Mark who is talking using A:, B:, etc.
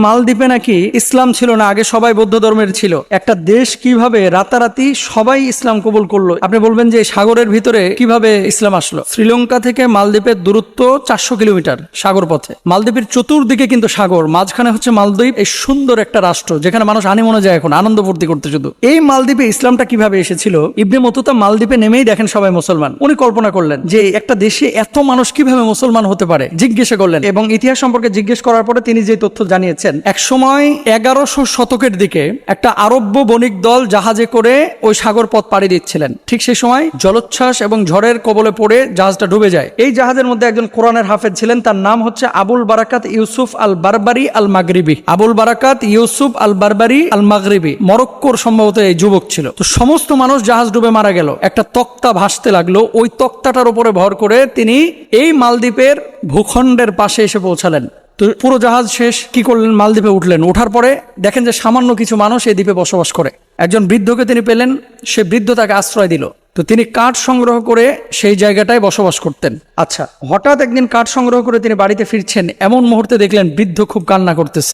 A: মালদ্বীপে নাকি ইসলাম ছিল না, আগে সবাই বৌদ্ধ ধর্মের ছিল। একটা দেশ কিভাবে রাতারাতি সবাই ইসলাম কবুল করলো? আপনি বলবেন যে সাগরের ভিতরে কিভাবে ইসলাম আসলো? শ্রীলঙ্কা থেকে মালদ্বীপের দূরত্ব 400 কিলোমিটার সাগর পথে। মালদ্বীপের চতুর্দিকে কিন্তু সাগর, মাঝখানে হচ্ছে মালদ্বীপ। এই সুন্দর একটা রাষ্ট্র যেখানে মানুষ আনিমনে যায় এখন আনন্দ ফুর্তি করতে। শুধু এই মালদ্বীপে ইসলামটা কিভাবে এসেছিল? ইবনে বতুতা মালদ্বীপে নেমেই দেখেন সবাই মুসলমান। উনি কল্পনা করলেন যে একটা দেশে এত মানুষ কিভাবে মুসলমান হতে পারে, জিজ্ঞাসা করলেন এবং ইতিহাস সম্পর্কে জিজ্ঞেস করার পরে তিনি যে তথ্য জানিয়েছেন, এক সময় 1100 শতকের দিকে একটা আরব্য বণিক দল জাহাজে করে ওই সাগর পথ পাড়ি দিচ্ছিলেন। ঠিক সেই সময় জলোচ্ছ্বাস এবং ঝড়ের কবলে পড়ে জাহাজটা ডুবে যায়। এই জাহাজের মধ্যে একজন কোরআনের হাফেজ ছিলেন, তার নাম হচ্ছে আবুল বারাকাত ইউসুফ আল বারবারি আল মাগরিবি। আবুল বারাকাত ইউসুফ আল বারবারি আল মাগরিবি মরক্কোর সম্ভবত এই যুবক ছিল। তো সমস্ত মানুষ জাহাজ ডুবে মারা গেল, একটা তক্তা ভাসতে লাগলো। ওই তক্তাটার উপরে ভর করে তিনি এই মালদ্বীপের ভূখণ্ডের পাশে এসে পৌঁছালেন। তো পুরো জাহাজ শেষ, কি করলেন? মালদ্বীপে উঠলেন। ওঠার পরে দেখেন যে সামান্য কিছু মানুষ এই দ্বীপে বসবাস করে। একজন বৃদ্ধকে তিনি পেলেন, সে বৃদ্ধ তাকে আশ্রয় দিল। তো তিনি কাঠ সংগ্রহ করে সেই জায়গাটায় বসবাস করতেন। আচ্ছা, হঠাৎ একদিন কাঠ সংগ্রহ করে তিনি বাড়িতে ফিরছেন, এমন মুহূর্তে দেখলেন বৃদ্ধ খুব কান্না করতেছে।